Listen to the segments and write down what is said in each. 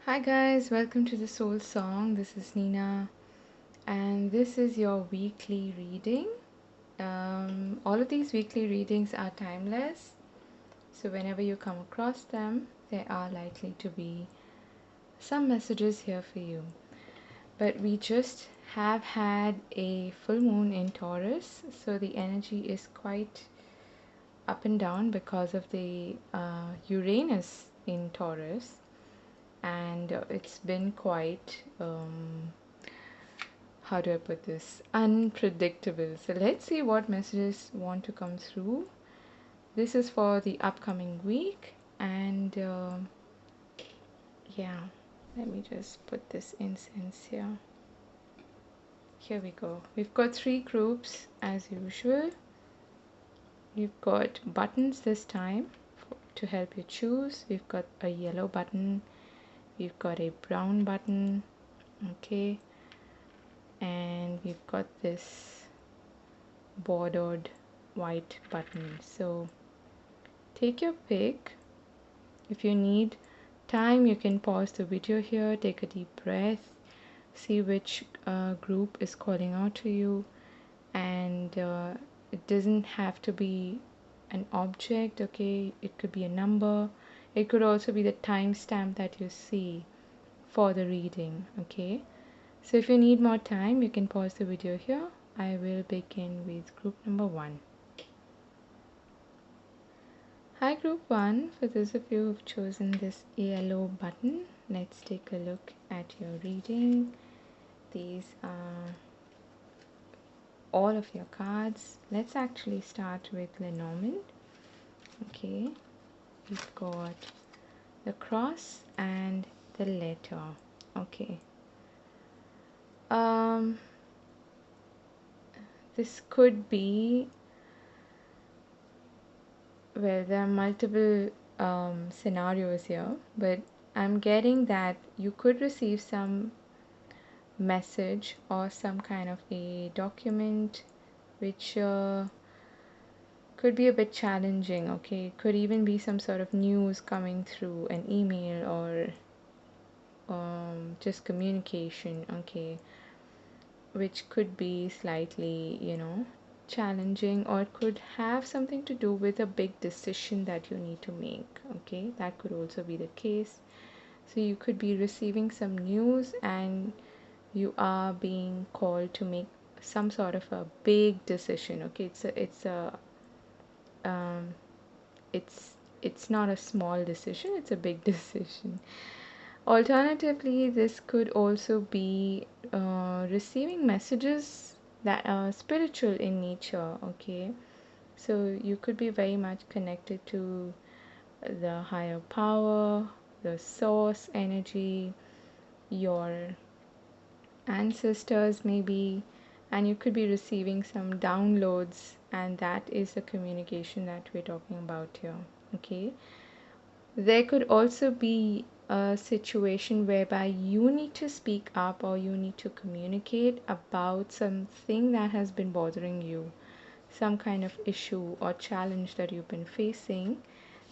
Hi guys, welcome to the Soul Song. This is Nina, and this is your weekly reading. All of these weekly readings are timeless, so whenever you come across them, there are likely to be some messages here for you. But we just have had a full moon in Taurus, so the energy is quite up and down because of the Uranus in Taurus, and it's been quite how do I put this? Unpredictable. So let's see what messages want to come through. This is for the upcoming week, and yeah, let me just put this incense here. Here we go. We've got three groups as usual. We've got buttons this time to help you choose. We've got a yellow button, we've got a brown button, okay, and we've got this bordered white button. So take your pick. If you need time, you can pause the video here, take a deep breath, see which group is calling out to you, and it doesn't have to be an object, okay? It could be a number, it could also be the timestamp that you see for the reading, okay? So if you need more time, you can pause the video here. I will begin with group number 1. Hi group 1, for those of you who've chosen this yellow button, let's take a look at your reading. These are all of your cards. Let's actually start with Lenormand. Okay, we've got the cross and the letter. Okay. This could be, well, there are multiple scenarios here, but I'm getting that you could receive some message or some kind of a document which could be a bit challenging, okay? It could even be some sort of news coming through an email or just communication, okay, which could be slightly, challenging, or it could have something to do with a big decision that you need to make, okay? That could also be the case. So you could be receiving some news and you are being called to make some sort of a big decision, okay? Um, it's not a small decision, it's a big decision. Alternatively, this could also be receiving messages that are spiritual in nature, okay? So you could be very much connected to the higher power, the source energy, your ancestors maybe, and you could be receiving some downloads, and that is the communication that we're talking about here, okay? There could also be a situation whereby you need to speak up or you need to communicate about something that has been bothering you, some kind of issue or challenge that you've been facing,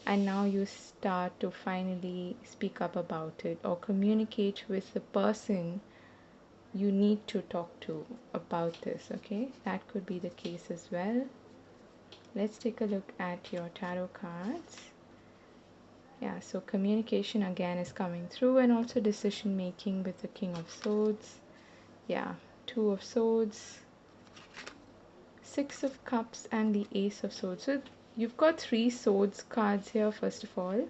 and now you start to finally speak up about it or communicate with the person you need to talk to about this, okay? That could be the case as well. Let's take a look at your tarot cards. Yeah, so communication again is coming through, and also decision making with the King of Swords. Yeah, Two of Swords, Six of Cups, and the Ace of Swords. So you've got 3 swords cards here. First of all,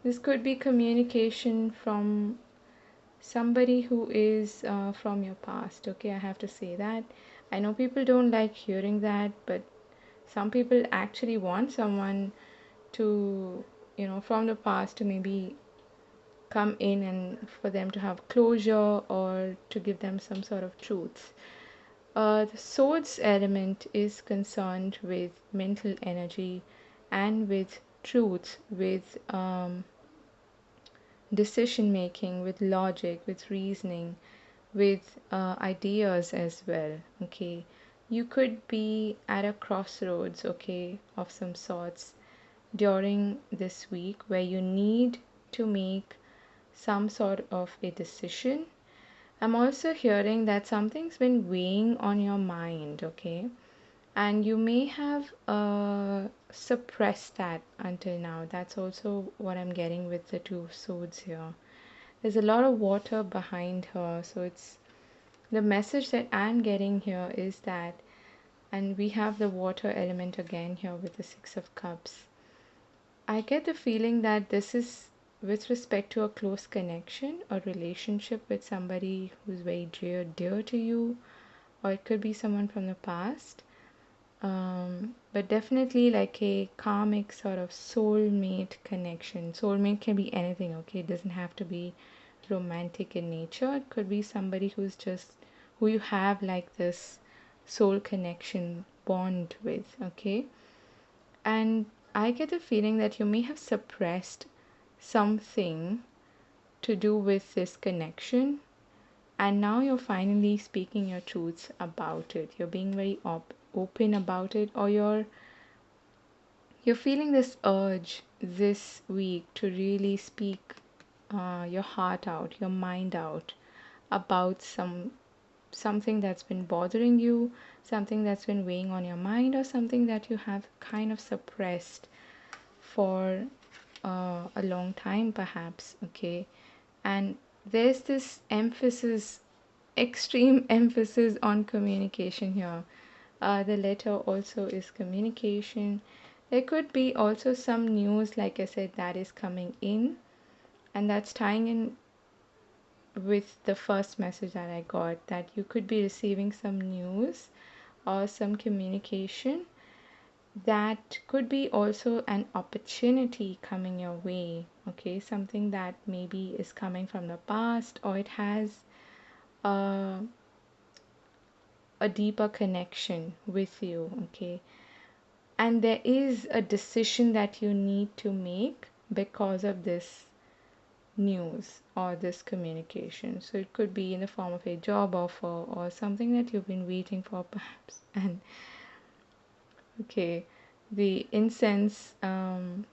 this could be communication from somebody who is from your past, okay? I have to say that. I know people don't like hearing that, but some people actually want someone to, from the past to maybe come in and for them to have closure or to give them some sort of truth. The swords element is concerned with mental energy and with truth, with decision making, with logic, with reasoning, with ideas as well, okay? You could be at a crossroads, okay, of some sorts during this week where you need to make some sort of a decision. I'm also hearing that something's been weighing on your mind, okay? And you may have suppressed that until now. That's also what I'm getting with the Two of Swords here. There's a lot of water behind her, so it's the message that I'm getting here is that, and we have the water element again here with the Six of Cups. I get the feeling that this is with respect to a close connection, a relationship with somebody who's very dear to you, or it could be someone from the past. But definitely like a karmic sort of soulmate connection. Soulmate can be anything, okay? It doesn't have to be romantic in nature. It could be somebody who you have like this soul connection bond with, okay? And I get the feeling that you may have suppressed something to do with this connection, and now you're finally speaking your truths about it. You're being very open about it, or you're feeling this urge this week to really speak your heart out, your mind out about something that's been bothering you, something that's been weighing on your mind, or something that you have kind of suppressed for a long time perhaps, okay? And there's this emphasis, extreme emphasis on communication here. The letter also is communication. There could be also some news, like I said, that is coming in, and that's tying in with the first message that I got, that you could be receiving some news or some communication that could be also an opportunity coming your way, okay? Something that maybe is coming from the past, or it has a, a deeper connection with you, okay? And there is a decision that you need to make because of this news or this communication. So it could be in the form of a job offer or something that you've been waiting for perhaps. And okay, the incense fell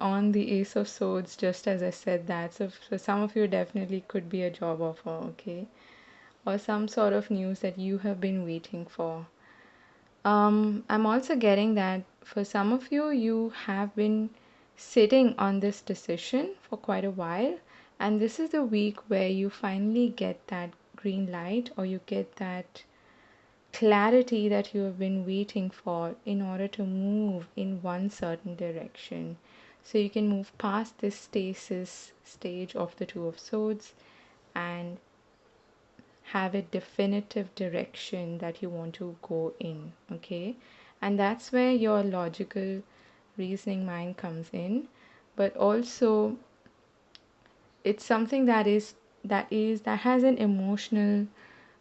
on the Ace of Swords just as I said that. So for some of you, definitely could be a job offer, okay? Or some sort of news that you have been waiting for. I'm also getting that for some of you, you have been sitting on this decision for quite a while, and this is the week where you finally get that green light, or you get that clarity that you have been waiting for in order to move in one certain direction. So you can move past this stasis stage of the Two of Swords and have a definitive direction that you want to go in, okay? And that's where your logical reasoning mind comes in, but also it's something that has an emotional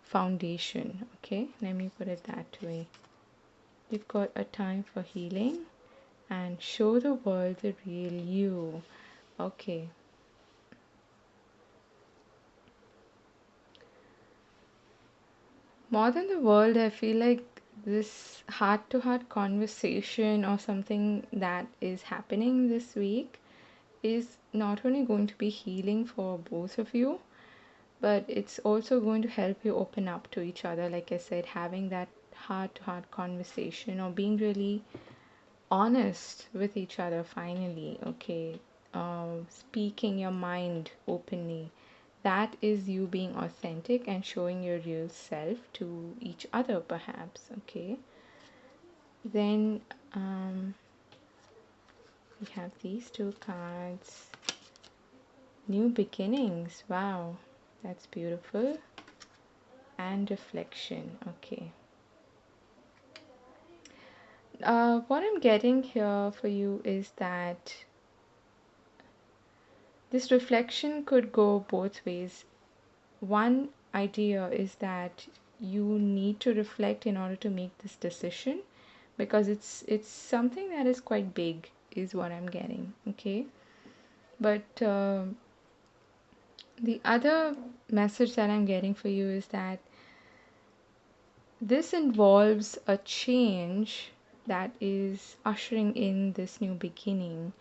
foundation, okay? Let me put it that way. You've got a time for healing and show the world the real you, okay? More than the world, I feel like this heart to heart conversation or something that is happening this week is not only going to be healing for both of you, but it's also going to help you open up to each other. Like I said, having that heart to heart conversation or being really honest with each other finally, okay? Speaking your mind openly, that is you being authentic and showing your real self to each other perhaps, okay? Then we have these two cards. New beginnings, wow, that's beautiful. And reflection, okay. What I'm getting here for you is that this reflection could go both ways. One idea is that you need to reflect in order to make this decision, because it's something that is quite big is what I'm getting, okay? But the other message that I'm getting for you is that this involves a change that is ushering in this new beginning.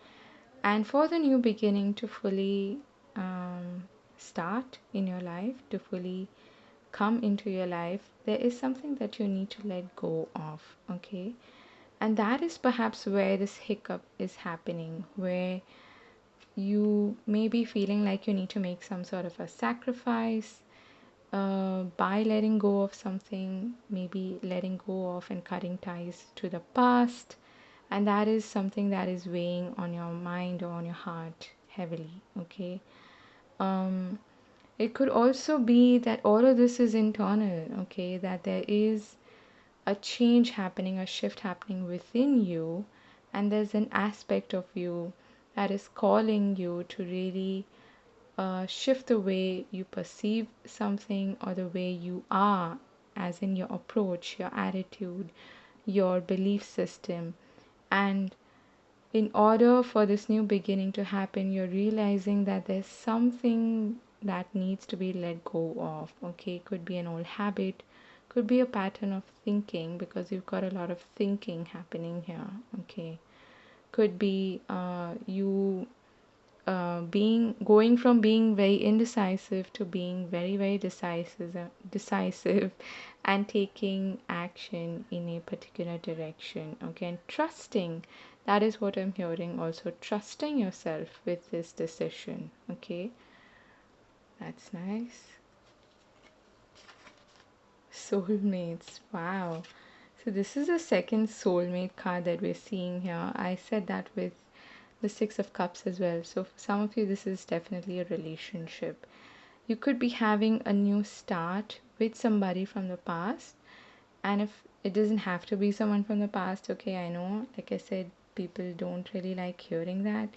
And for the new beginning to fully start in your life, to fully come into your life, there is something that you need to let go of, okay? And that is perhaps where this hiccup is happening, where you may be feeling like you need to make some sort of a sacrifice by letting go of something, maybe letting go of and cutting ties to the past. And that is something that is weighing on your mind or on your heart heavily, okay? Um, it could also be that all of this is internal, okay? That there is a change happening, a shift happening within you, and there's an aspect of you that is calling you to really shift the way you perceive something or the way you are, as in your approach, your attitude, your belief system. And in order for this new beginning to happen, you're realizing that there's something that needs to be let go of. Okay, could be an old habit, could be a pattern of thinking, because you've got a lot of thinking happening here. Okay, could be you being going from being very indecisive to being very very decisive and taking action in a particular direction, okay, and trusting. That is what I'm hearing, also trusting yourself with this decision. Okay, that's nice. Soulmates, wow. So this is the second soulmate card that we're seeing here. I said that with the Six of Cups as well. So for some of you, this is definitely a relationship. You could be having a new start with somebody from the past. And if it doesn't have to be someone from the past, okay, I know, like I said, people don't really like hearing that.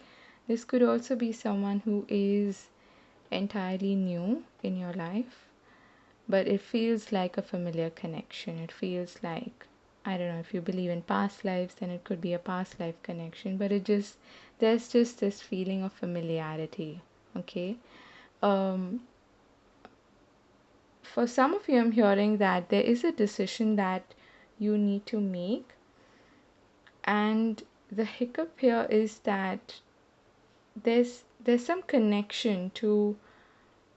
This could also be someone who is entirely new in your life, but it feels like a familiar connection. It feels like, I don't know, if you believe in past lives, then it could be a past life connection, but there's just this feeling of familiarity, okay? Um, for some of you, I'm hearing that there is a decision that you need to make, and the hiccup here is that there's some connection to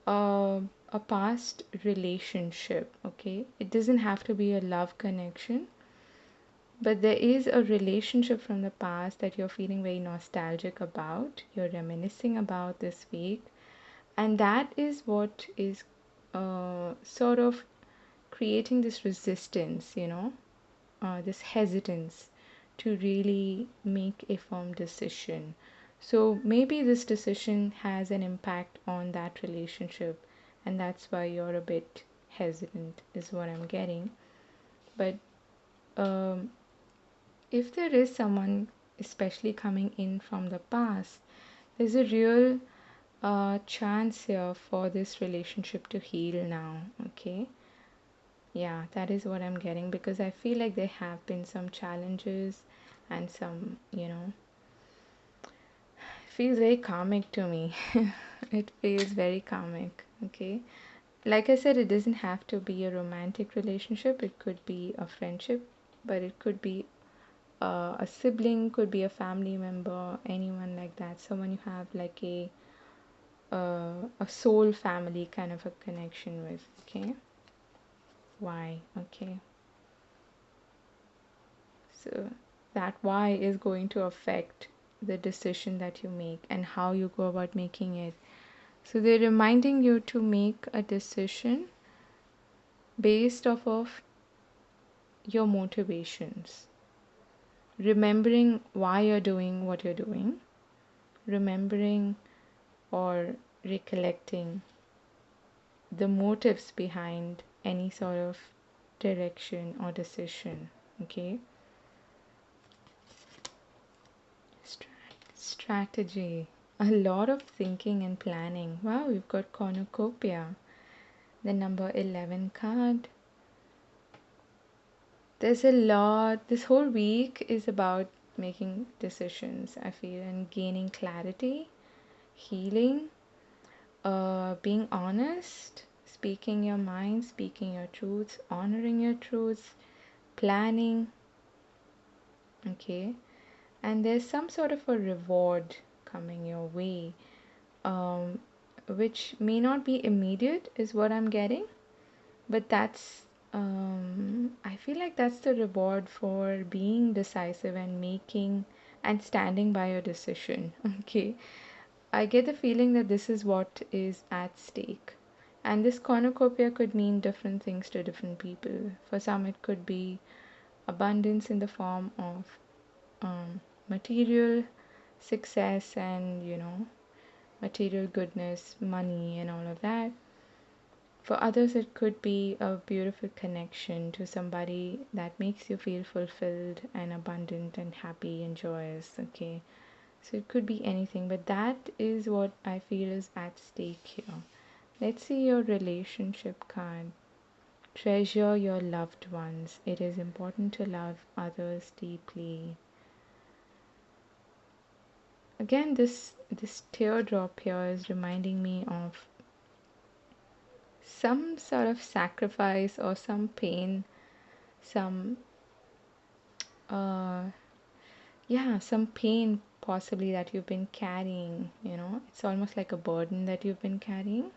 a past relationship, okay? It doesn't have to be a love connection, but there is a relationship from the past that you're feeling very nostalgic about, you're reminiscing about this week, and that is what is sort of creating this resistance, this hesitance to really make a firm decision. So maybe this decision has an impact on that relationship, and that's why you're a bit hesitant, is what I'm getting. But um, if there is someone, especially coming in from the past, there's a real chance here for this relationship to heal now, okay? Yeah, that is what I'm getting, because I feel like there have been some challenges and some, feels very karmic to me. It feels very karmic, okay? Like I said, it doesn't have to be a romantic relationship, it could be a friendship, but it could be a sibling, could be a family member, anyone like that, someone you have like a soul family kind of a connection with, okay? Why? Okay. So that why is going to affect the decision that you make and how you go about making it. So they're reminding you to make a decision based off of your motivations, remembering why you're doing what you're doing, remembering or recollecting the motives behind any sort of direction or decision, okay? Strategy. A lot of thinking and planning. Wow, we've got cornucopia. The number 11 card. There's a lot. This whole week is about making decisions, I feel, and gaining clarity, healing, being honest, speaking your mind, speaking your truths, honoring your truths, planning. Okay. And there's some sort of a reward coming your way, um, which may not be immediate, is what I'm getting. But I feel like that's the reward for being decisive and making and standing by your decision. Okay. I get the feeling that this is what is at stake. And this cornucopia could mean different things to different people. For some, it could be abundance in the form of material success and, material goodness, money, and all of that. For others, it could be a beautiful connection to somebody that makes you feel fulfilled and abundant and happy and joyous. Okay. So it could be anything, but that is what I feel is at stake here. Let's see your relationship card. Treasure your loved ones. It is important to love others deeply. Again, this teardrop here is reminding me of some sort of sacrifice or some pain, some uh some pain possibly that you've been carrying, It's almost like a burden that you've been carrying.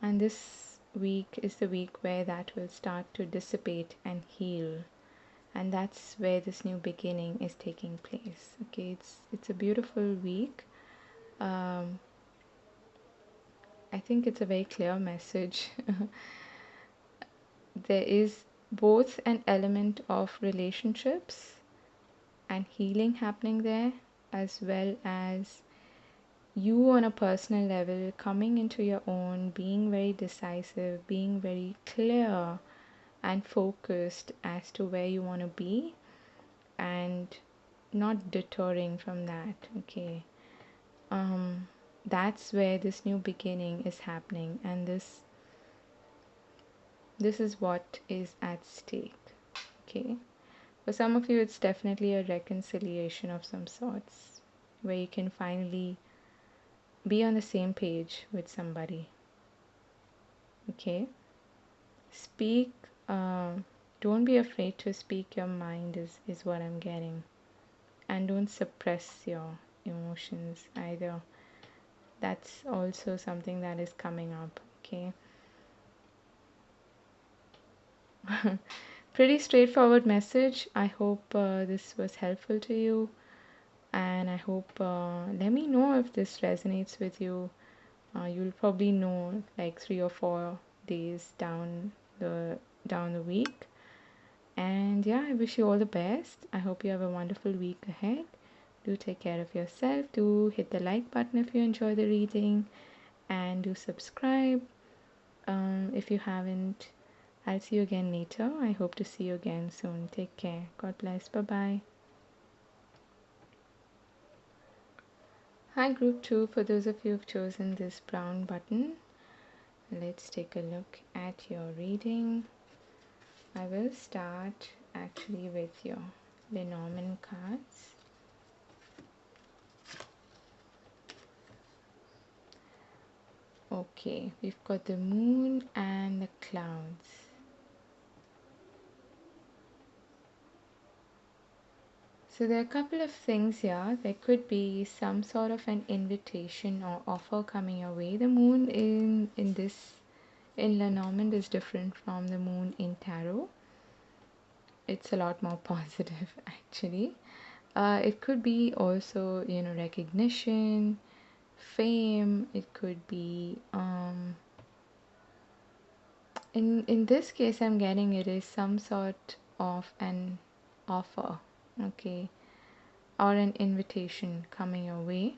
And this week is the week where that will start to dissipate and heal. And that's where this new beginning is taking place. Okay, it's a beautiful week. Um, I think it's a very clear message. There is both an element of relationships and healing happening there, as well as you on a personal level coming into your own, being very decisive, being very clear and focused as to where you want to be, and not deterring from that. Okay. That's where this new beginning is happening, and this is what is at stake. Okay. For some of you, it's definitely a reconciliation of some sorts, where you can finally be on the same page with somebody. Okay. Speak. Don't be afraid to speak your mind, is what I'm getting. And don't suppress your emotions either. That's also something that is coming up. Okay. Pretty straightforward message. I hope this was helpful to you, and I hope let me know if this resonates with you. You'll probably know like 3 or 4 days down the week. And yeah, I wish you all the best. I hope you have a wonderful week ahead. Do take care of yourself. Do hit the like button if you enjoy the reading, and do subscribe if you haven't. I'll see you again later. I hope to see you again soon. Take care. God bless. Bye bye. Hi, group 2. For those of you who've chosen this brown button, let's take a look at your reading. I will start actually with your Lenormand cards. Okay, we've got the moon and the clouds. So there are a couple of things here. There could be some sort of an invitation or offer coming your way. The moon in Lenormand is different from the moon in tarot. It's a lot more positive actually. It could be also, recognition, fame. It could be in this case I'm getting it is some sort of an offer, okay, or an invitation coming your way.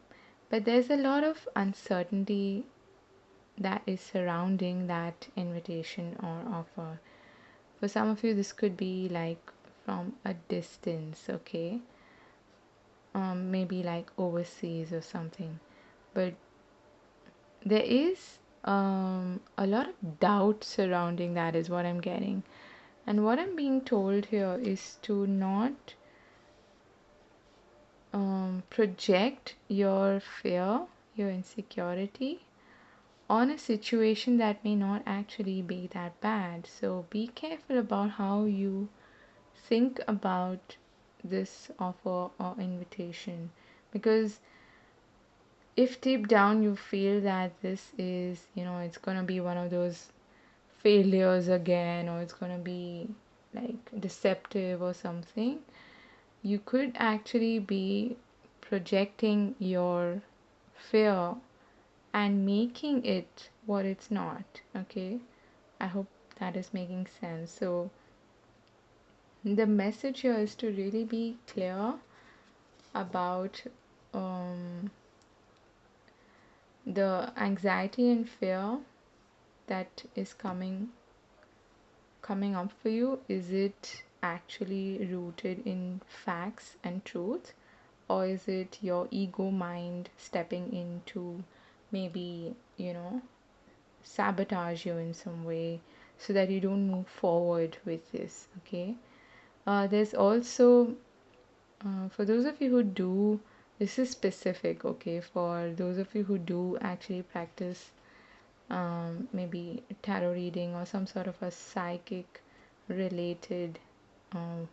But there's a lot of uncertainty that is surrounding that invitation or offer. For some of you, this could be like from a distance, okay, maybe like overseas or something. But there is a lot of doubt surrounding that, is what I'm getting. And what I'm being told here is to not project your fear, your insecurity on a situation that may not actually be that bad. So be careful about how you think about this offer or invitation, because if deep down you feel that this is, it's gonna be one of those failures again, or it's gonna be like deceptive or something, you could actually be projecting your fear and making it what it's not. Okay, I hope that is making sense. So the message here is to really be clear about um, the anxiety and fear that is coming up for you. Is it actually rooted in facts and truth, or is it your ego mind stepping in to maybe, sabotage you in some way so that you don't move forward with this? Okay, there's also for those of you who do, this is specific, okay, for those of you who do actually practice maybe tarot reading or some sort of a psychic related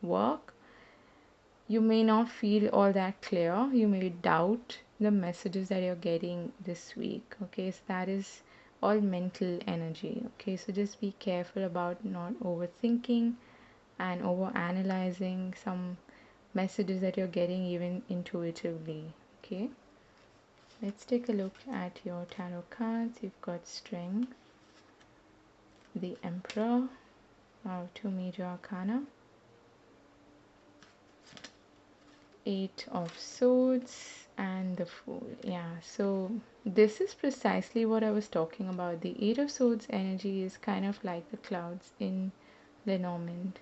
work, you may not feel all that clear. You may doubt the messages that you're getting this week. Okay, so that is all mental energy. Okay, so just be careful about not overthinking and over analyzing some messages that you're getting even intuitively. Okay, let's take a look at your tarot cards. You've got Strength, the Emperor, two major arcana, Eight of Swords, and the Fool. Yeah, so this is precisely what I was talking about. The Eight of Swords energy is kind of like the clouds in Lenormand.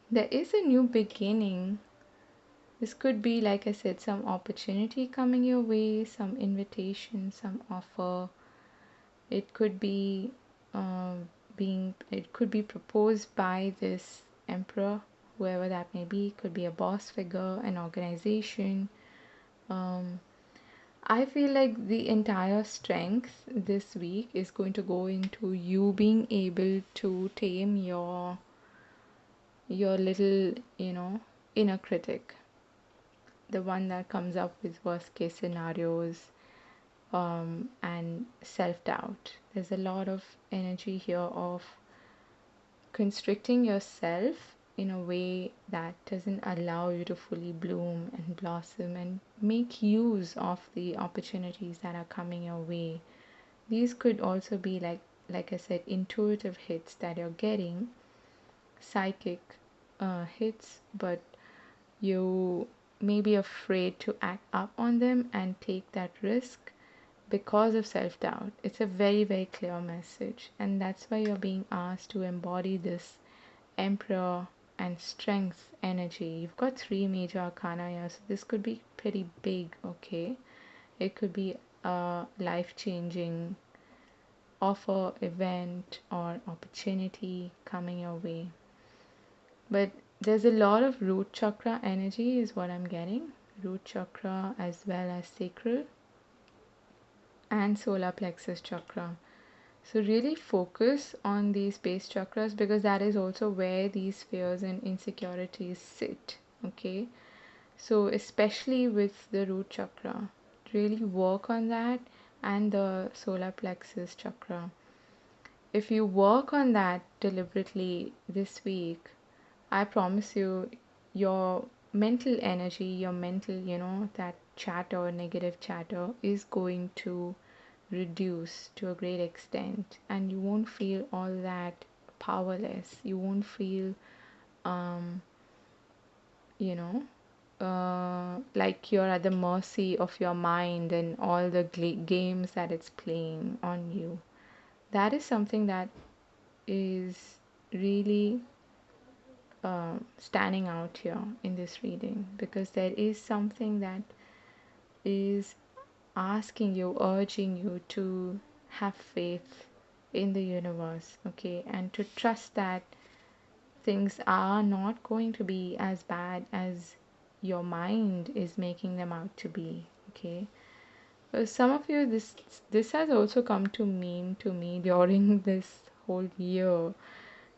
There is a new beginning. This could be, like I said, some opportunity coming your way, some invitation, some offer. It could be it could be proposed by this emperor, whoever that may be. It could be a boss figure, an organization. I feel like the entire strength this week is going to go into you being able to tame your little, inner critic, the one that comes up with worst case scenarios, and self doubt. There's a lot of energy here of constricting yourself in a way that doesn't allow you to fully bloom and blossom and make use of the opportunities that are coming your way. These could also be like I said, intuitive hits that you're getting, psychic hits, but you may be afraid to act up on them and take that risk because of self doubt. It's a very, very clear message, and that's why you're being asked to embody this Emperor and Strength energy. You've got three major arcana here, so this could be pretty big, okay? It could be a life changing offer, event, or opportunity coming your way. But there's a lot of root chakra energy, is what I'm getting. Root chakra as well as sacral and solar plexus chakra. So really focus on these base chakras, because that is also where these fears and insecurities sit. Okay, so especially with the root chakra, really work on that, and the solar plexus chakra. If you work on that deliberately this week, I promise you, your mental energy, your mental, that chatter, negative chatter, is going to reduce to a great extent, and you won't feel all that powerless. You won't feel, um, you know, like you're at the mercy of your mind and all the games that it's playing on you. That is something that is really standing out here in this reading, because there is something that is asking you, urging you to have faith in the universe, okay, and to trust that things are not going to be as bad as your mind is making them out to be, okay. Some of you, this has also come to mean to me during this whole year,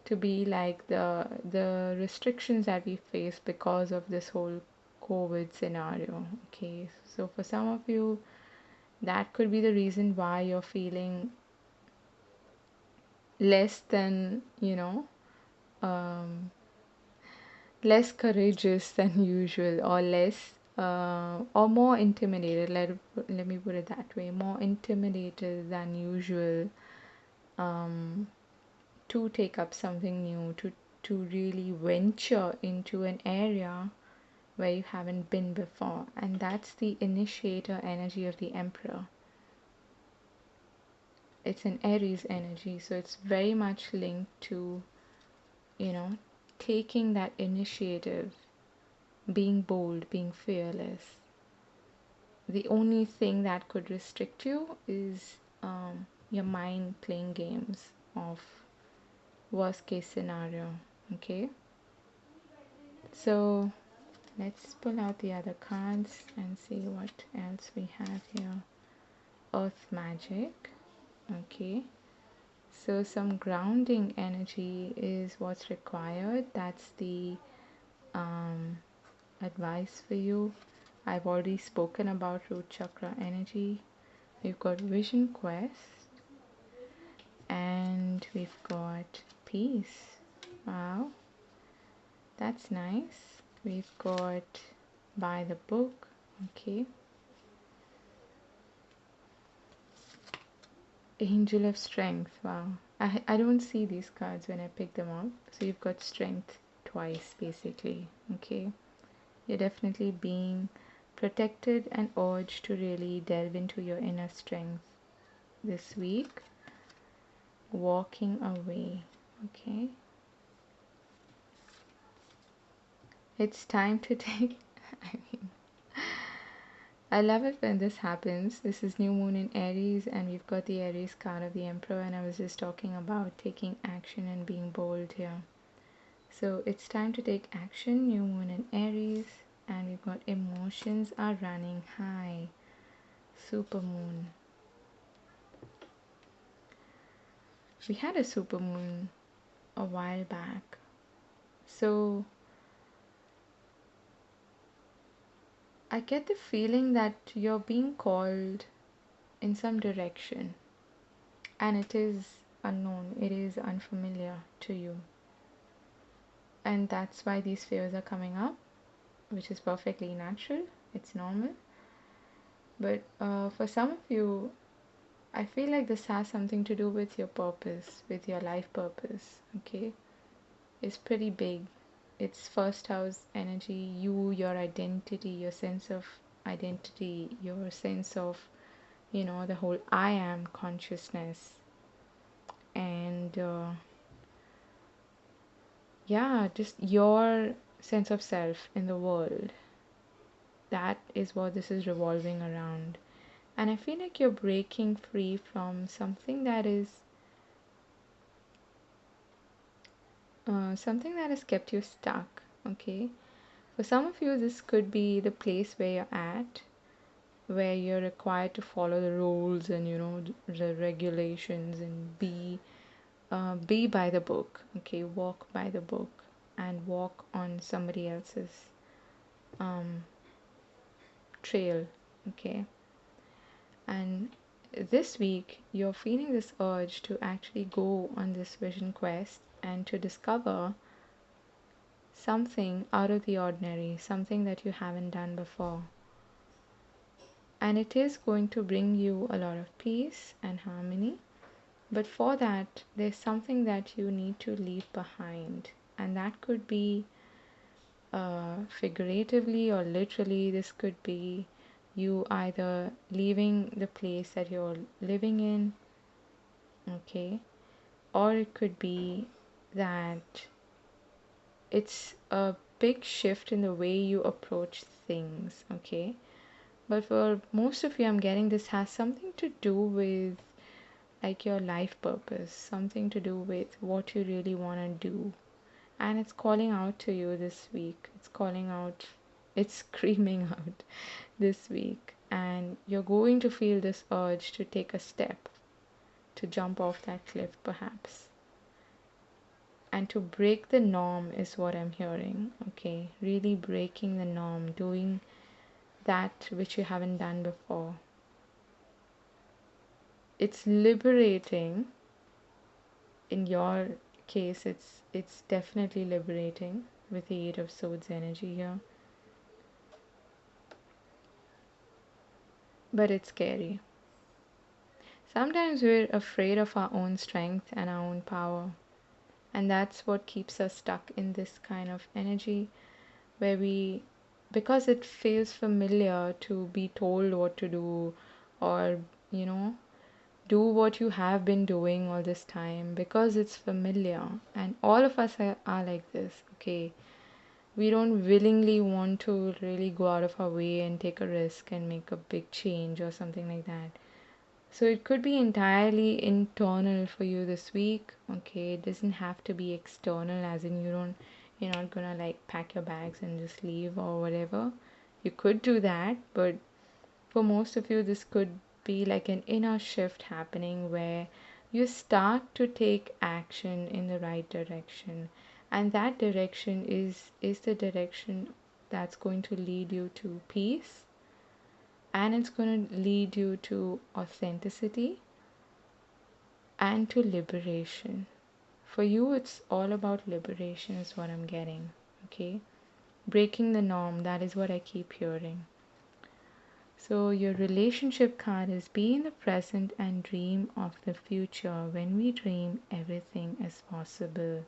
to be like the restrictions that we face because of this whole COVID scenario. Okay, so for some of you, that could be the reason why you're feeling less than, um, less courageous than usual, or less, or more intimidated. Let me put it that way, more intimidated than usual, um, to take up something new, to really venture into an area where you haven't been before. And that's the initiator energy of the Emperor. It's an Aries energy, so it's very much linked to, you know, taking that initiative, being bold, being fearless. The only thing that could restrict you is your mind playing games of worst case scenario. Okay, so let's pull out the other cards and see what else we have here. Earth magic. Okay, so some grounding energy is what's required. That's the advice for you. I've already spoken about root chakra energy. We've got vision quest, and we've got peace. Wow, that's nice. We've got by the book. Okay, angel of strength. Wow, I don't see these cards when I pick them up. So you've got strength twice basically. Okay, you're definitely being protected and urged to really delve into your inner strength this week. Walking away. Okay, it's time to take I mean, I love it when this happens. This is new moon in Aries, and we've got the Aries card of the Emperor, and I was just talking about taking action and being bold here. So it's time to take action, new moon in Aries, and we've got emotions are running high, super moon. We had a super moon a while back. So I get the feeling that you're being called in some direction, and it is unknown, it is unfamiliar to you. And that's why these fears are coming up, which is perfectly natural, it's normal. But for some of you, I feel like this has something to do with your purpose, with your life purpose. Okay, it's pretty big. It's first house energy, your identity, your sense of identity, your sense of, the whole I am consciousness. And yeah, just your sense of self in the world. That is what this is revolving around. And I feel like you're breaking free from something that is something that has kept you stuck. Okay, for some of you this could be the place where you're at, where you're required to follow the rules and the regulations, and be by the book. Okay, walk by the book and walk on somebody else's trail. Okay, and this week you're feeling this urge to actually go on this vision quest and to discover something out of the ordinary, something that you haven't done before. And it is going to bring you a lot of peace and harmony. But for that, there's something that you need to leave behind. And that could be figuratively or literally. This could be you either leaving the place that you're living in, okay, or it could be that it's a big shift in the way you approach things, okay. But for most of you, I'm getting this has something to do with like your life purpose, something to do with what you really want to do. And it's calling out to you this week. It's calling out, it's screaming out this week. And you're going to feel this urge to take a step, to jump off that cliff perhaps. and to break the norm is what I'm hearing. Okay, really breaking the norm, doing that which you haven't done before. It's liberating. In your case, it's definitely liberating with the Eight of Swords energy here. But it's scary. Sometimes we're afraid of our own strength and our own power. And that's what keeps us stuck in this kind of energy where because it feels familiar to be told what to do, or, you know, do what you have been doing all this time, because it's familiar. And all of us are like this, okay? We don't willingly want to really go out of our way and take a risk and make a big change or something like that. So it could be entirely internal for you this week, okay? It doesn't have to be external, as in you're not gonna like pack your bags and just leave or whatever. You could do that, but for most of you, this could be like an inner shift happening where you start to take action in the right direction. And that direction is the direction that's going to lead you to peace, and it's going to lead you to authenticity and to liberation. For you, it's all about liberation, is what I'm getting. Okay, breaking the norm, that is what I keep hearing. So, your relationship card is be in the present and dream of the future. When we dream, everything is possible.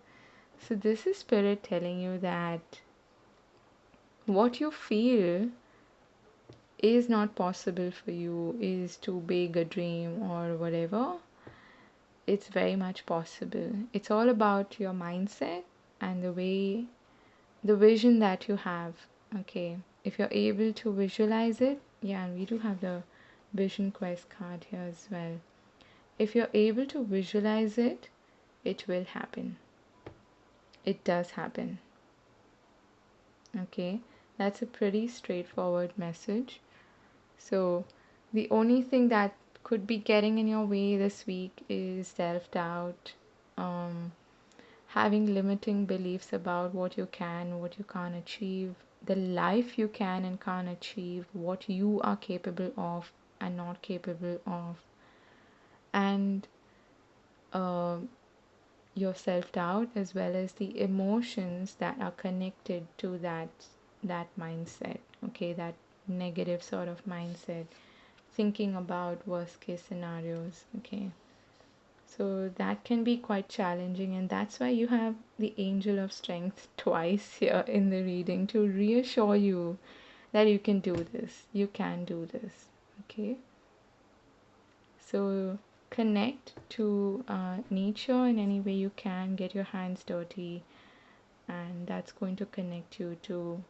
So, this is Spirit telling you that what you feel is not possible for you, is too big a dream or whatever. It's very much possible. It's all about your mindset and the vision that you have. Okay, if you're able to visualize it, yeah, and we do have the vision quest card here as well. If you're able to visualize it, it will happen. It does happen. Okay, that's a pretty straightforward message. So the only thing that could be getting in your way this week is self-doubt, having limiting beliefs about what you can, what you can't achieve, the life you can and can't achieve, what you are capable of and not capable of, and uh, your self-doubt, as well as the emotions that are connected to that mindset. Okay, that negative sort of mindset, thinking about worst case scenarios. Okay, so that can be quite challenging, and that's why you have the angel of strength twice here in the reading to reassure you that you can do this, you can do this. Okay, so connect to nature in any way you can, get your hands dirty, and that's going to connect you to,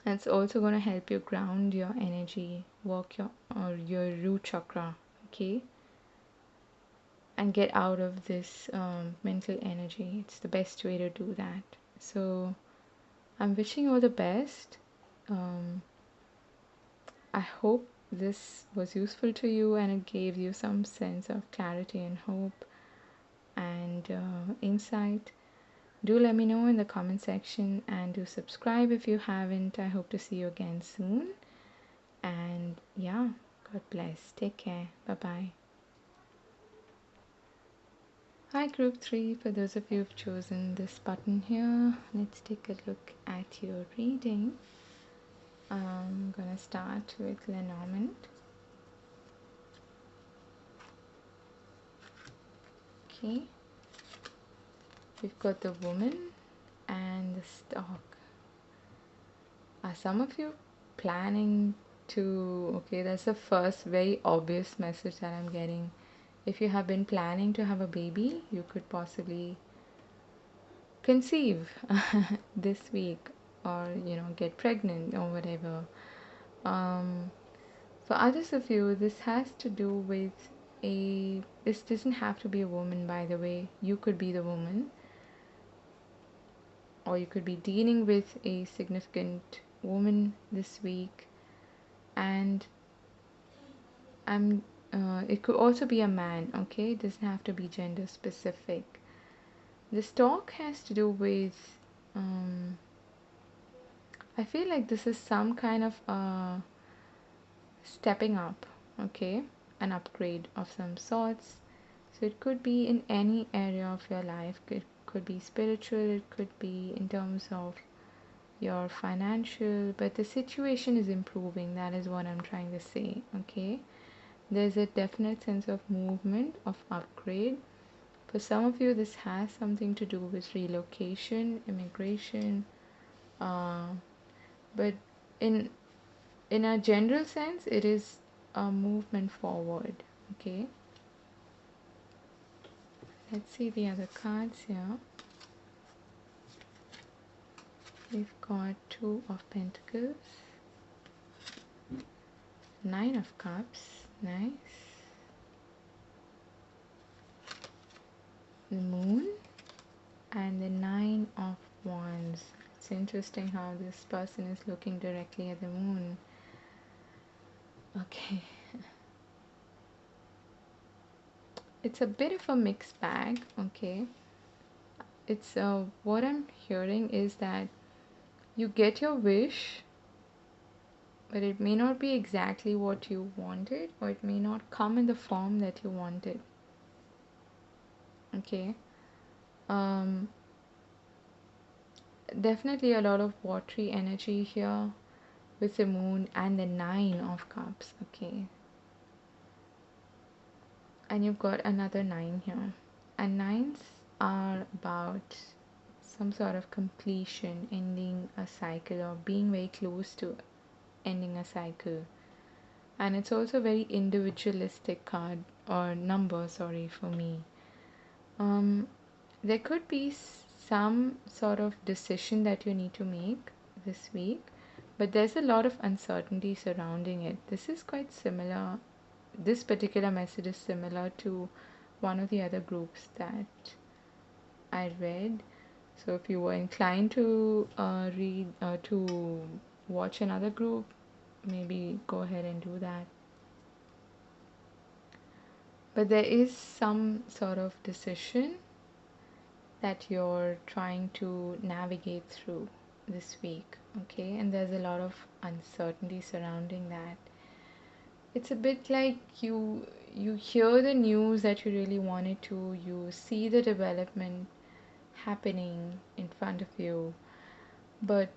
it's also going to help you ground your energy, work your root chakra. Okay, and get out of this mental energy. It's the best way to do that. So I'm wishing you all the best. I hope this was useful to you and it gave you some sense of clarity and hope and insight. Do let me know in the comment section, and do subscribe if you haven't. I hope to see you again soon. And yeah, God bless. Take care. Bye bye. Hi, group 3. For those of you who've chosen this button here, let's take a look at your reading. I'm gonna start with Lenormand. Okay, we've got the woman and the stork. Are some of you planning to, okay, that's the first very obvious message that I'm getting. If you have been planning to have a baby, you could possibly conceive this week, or get pregnant or whatever. For others of you, this has to do with this doesn't have to be a woman, by the way. You could be the woman, or you could be dealing with a significant woman this week. And it could also be a man, okay? It doesn't have to be gender specific. This talk has to do with, I feel like this is some kind of stepping up, okay, an upgrade of some sorts. So it could be in any area of your life. It could be spiritual, it could be in terms of your financial, but the situation is improving. That is what I'm trying to say, okay? There's a definite sense of movement, of upgrade. For some of you, this has something to do with relocation, immigration, uh, but in in a general sense, it is a movement forward, okay? Let's see the other cards here. We've got Two of Pentacles, Nine of Cups, nice. The Moon and the Nine of Wands. It's interesting how this person is looking directly at the moon. Okay. It's a bit of a mixed bag, okay? It's what I'm hearing is that you get your wish, but it may not be exactly what you wanted, or it may not come in the form that you wanted. Okay. Um Definitely a lot of watery energy here with the moon and the Nine of Cups, okay? And you've got another nine here. And nines are about some sort of completion, ending a cycle, or being very close to ending a cycle. And it's also a very individualistic card, or number, sorry, for me. There could be some sort of decision that you need to make this week, but there's a lot of uncertainty surrounding it. This is quite similar. This particular message is similar to one of the other groups that I read. So if you were inclined to to watch another group, maybe go ahead and do that. But there is some sort of decision that you're trying to navigate through this week, okay? And there's a lot of uncertainty surrounding that. It's a bit like you hear the news that you really wanted to, you see the development happening in front of you, but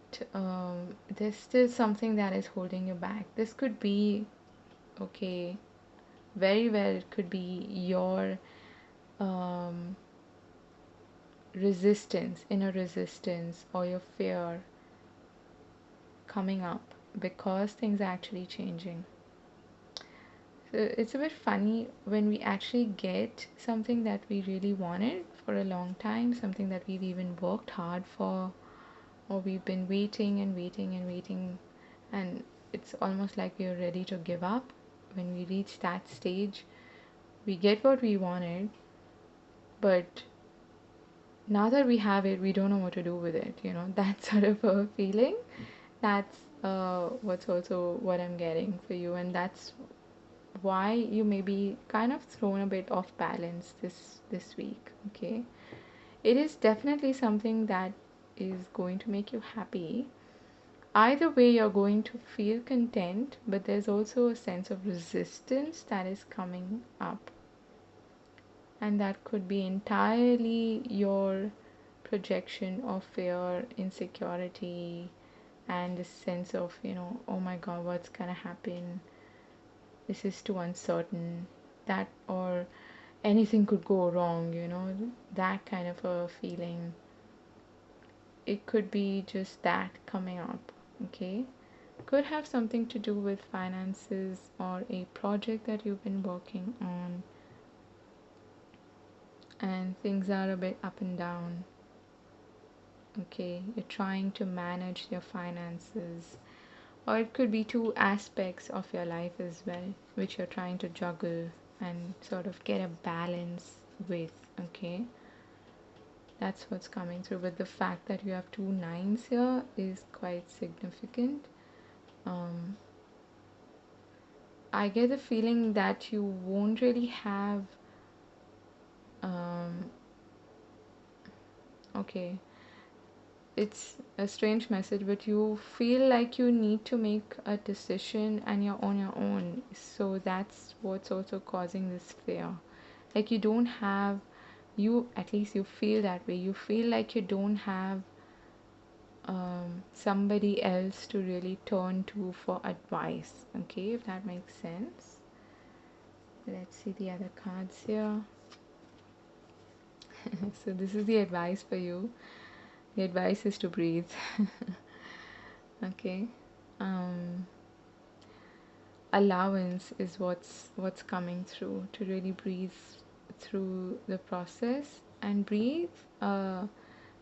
there's still something that is holding you back. This could be, okay, very well, it could be your um, resistance, inner resistance, or your fear coming up because things are actually changing. So it's a bit funny when we actually get something that we really wanted for a long time, something that we've even worked hard for, or we've been waiting and waiting and waiting, and it's almost like we're ready to give up. When we reach that stage, we get what we wanted, but now that we have it, we don't know what to do with it, that sort of a feeling. That's what's also what I'm getting for you, and that's why you may be kind of thrown a bit off balance this week, okay? It is definitely something that is going to make you happy. Either way, you're going to feel content, but there's also a sense of resistance that is coming up, and that could be entirely your projection of fear, insecurity, and this sense of, oh my god, what's gonna happen, this is too uncertain, that, or anything could go wrong, that kind of a feeling. It could be just that coming up, okay? Could have something to do with finances or a project that you've been working on, and things are a bit up and down, okay? You're trying to manage your finances, or it could be two aspects of your life as well, which you're trying to juggle and sort of get a balance with, okay? That's what's coming through. But the fact that you have two nines here is quite significant. I get the feeling that you won't really have um, okay, it's a strange message, but you feel like you need to make a decision and you're on your own. So that's what's also causing this fear. Like you don't have, you at least you feel that way. You feel like you don't have somebody else to really turn to for advice. Okay, if that makes sense. Let's see the other cards here. So this is the advice for you. The advice is to breathe. Okay. Um, Allowance is what's coming through, to really breathe through the process and breathe.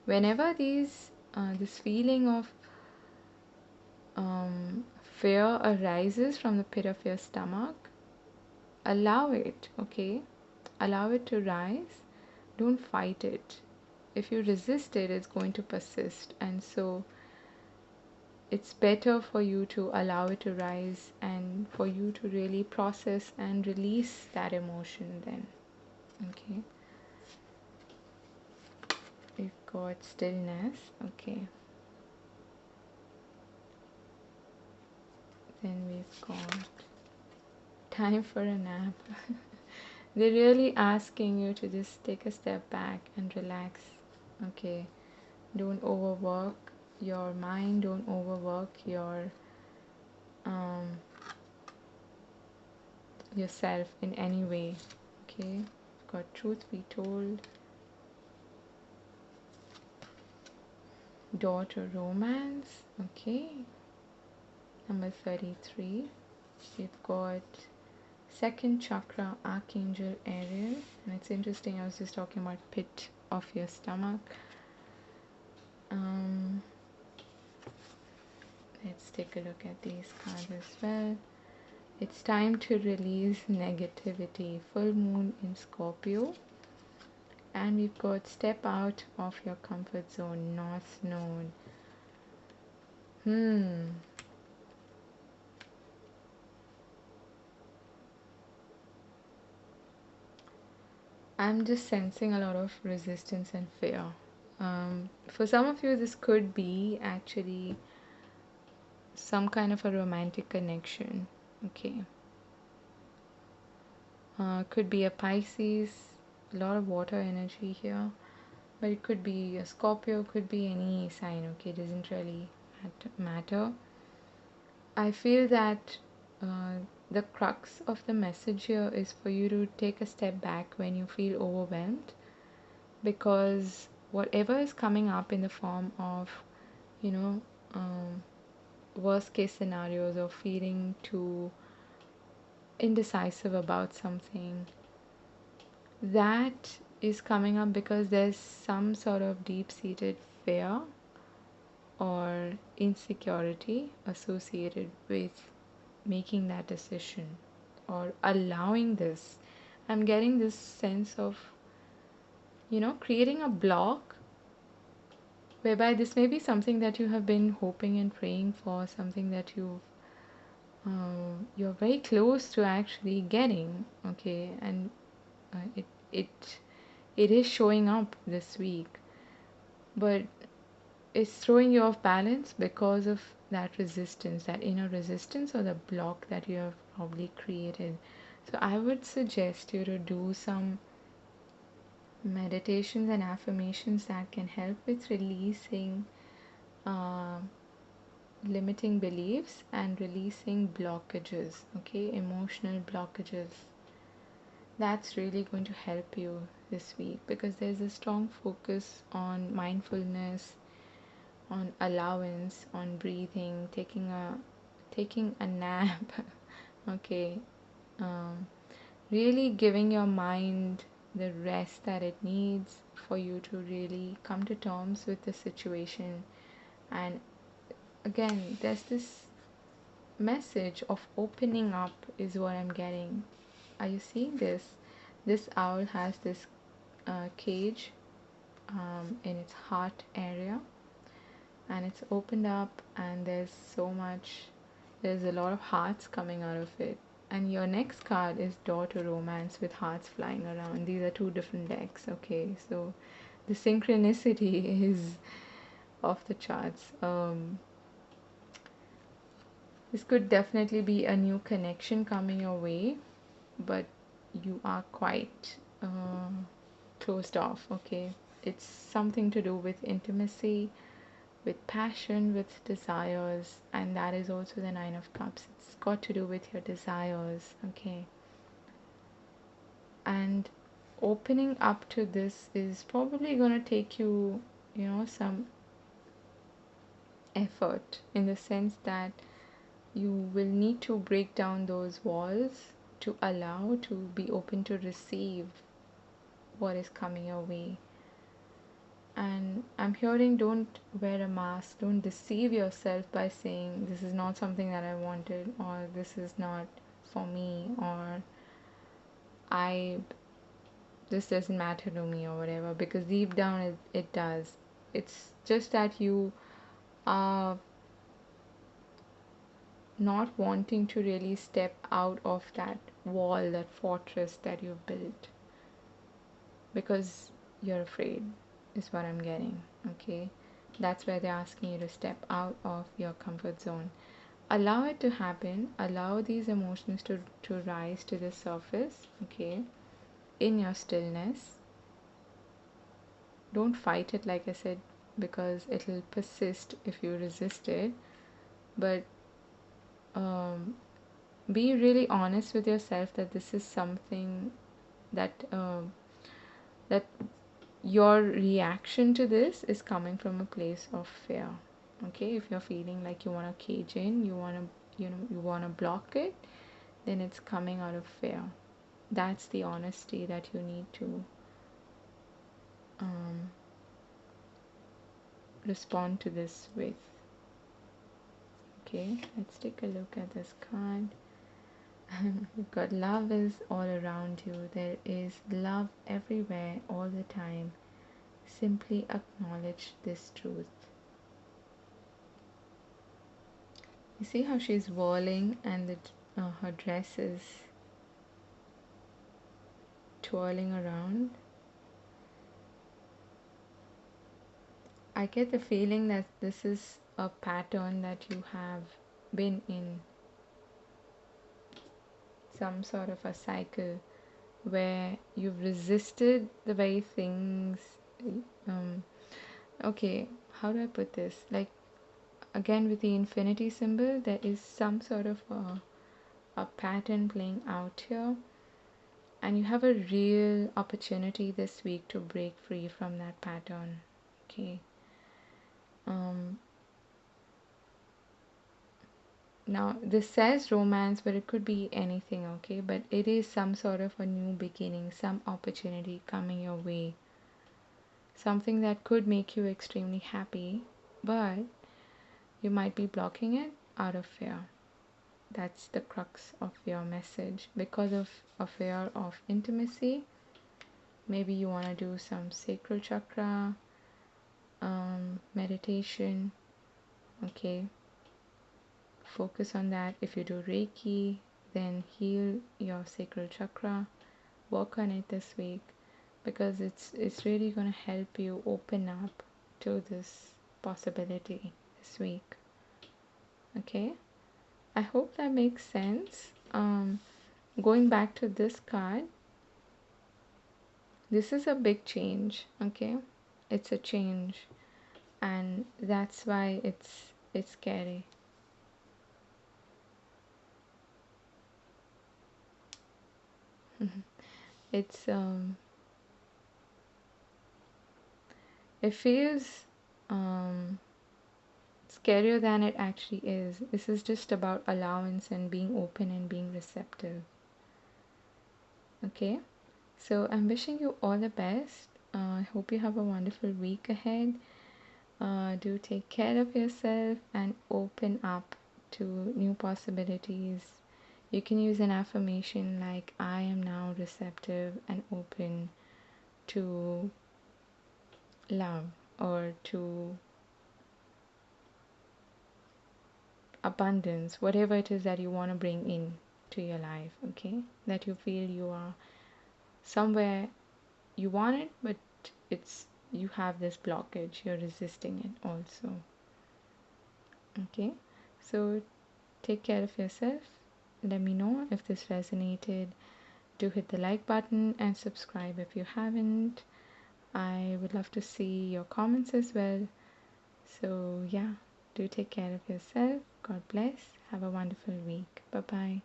Whenever this feeling of fear arises from the pit of your stomach, allow it. Okay, allow it to rise. Don't fight it. If you resist it, it's going to persist, and so it's better for you to allow it to rise and for you to really process and release that emotion then. Okay, we've got stillness. Okay, then we've got time for a nap. They're really asking you to just take a step back and relax. Okay, don't overwork your mind, don't overwork um, yourself in any way. Okay, got truth be told, daughter romance. Okay, number 33. We've got second chakra, archangel Ariel. And it's interesting, I was just talking about pit of your stomach. Let's take a look at these cards as well. It's time to release negativity. Full moon in Scorpio. And we've got step out of your comfort zone, North Node. I'm just sensing a lot of resistance and fear. For some of you, this could be actually some kind of a romantic connection. Okay. Could be a Pisces, a lot of water energy here. But it could be a Scorpio, could be any sign. Okay, it doesn't really matter. I feel that the crux of the message here is for you to take a step back when you feel overwhelmed, because whatever is coming up in the form of, you know, worst case scenarios or feeling too indecisive about something, that is coming up because there's some sort of deep-seated fear or insecurity associated with making that decision or allowing this. I'm getting this sense of, creating a block whereby this may be something that you have been hoping and praying for, something that you're very close to actually getting. Okay, and it it it is showing up this week, but it's throwing you off balance because of that resistance, that inner resistance or the block that you have probably created. So I would suggest you to do some meditations and affirmations that can help with releasing uh, limiting beliefs and releasing blockages, okay, emotional blockages. That's really going to help you this week because there's a strong focus on mindfulness, on allowance, on breathing, taking a nap. Okay, um, really giving your mind the rest that it needs for you to really come to terms with the situation. And again, there's this message of opening up is what I'm getting. Are you seeing this? This owl has this cage in its heart area, and it's opened up, and there's a lot of hearts coming out of it. And your next card is daughter romance with hearts flying around. These are two different decks. Okay, so The synchronicity is off the charts. This could definitely be a new connection coming your way, but you are quite closed off, okay? It's something to do with intimacy, with passion, with desires, and that is also the Nine of Cups. It's got to do with your desires, okay? And opening up to this is probably going to take you, some effort, in the sense that you will need to break down those walls to allow, to be open to receive what is coming your way. And I'm hearing, don't wear a mask, don't deceive yourself by saying this is not something that I wanted, or this is not for me, or I this doesn't matter to me, or whatever, because deep down it does. It's just that you are not wanting to really step out of that wall, that fortress that you've built, because you're afraid, is what I'm getting, okay? That's why they're asking you to step out of your comfort zone. Allow it to happen, allow these emotions to rise to the surface, okay, in your stillness. Don't fight it, like I said, because it'll persist if you resist it. But be really honest with yourself that this is something that that your reaction to this is coming from a place of fear, okay? If you're feeling like you want to cage in, you want to, you want to block it, then it's coming out of fear. That's the honesty that you need to respond to this with. Okay, let's take a look at this card. We've got love is all around you. There is love everywhere all the time. Simply acknowledge this truth. You see how she's whirling, and her dress is twirling around. I get the feeling that this is a pattern that you have been in, some sort of a cycle where you've resisted the very things. Okay, how do I put this? Like, again, with the infinity symbol, there is some sort of a pattern playing out here, and you have a real opportunity this week to break free from that pattern, okay? Now this says romance, but it could be anything, okay? But it is some sort of a new beginning, some opportunity coming your way, something that could make you extremely happy, but you might be blocking it out of fear. That's the crux of your message. Because of a fear of intimacy, maybe you want to do some sacral chakra meditation, okay? Focus on that. If you do Reiki, then heal your sacral chakra. Work on it this week, because it's really going to help you open up to this possibility this week, okay? I hope that makes sense. Going back to this card, this is a big change, okay? It's a change, and that's why it's scary. It's it feels scarier than it actually is. This is just about allowance and being open and being receptive, okay? So I'm wishing you all the best. I hope you have a wonderful week ahead. Do take care of yourself and open up to new possibilities. You can use an affirmation like, I am now receptive and open to love, or to abundance, whatever it is that you want to bring in to your life, okay? That you feel you are somewhere, you want it, but it's you have this blockage, you're resisting it also. Okay, so take care of yourself. Let me know if this resonated. Do hit the like button and subscribe if you haven't. I would love to see your comments as well. So, yeah, do take care of yourself. God bless. Have a wonderful week. Bye bye.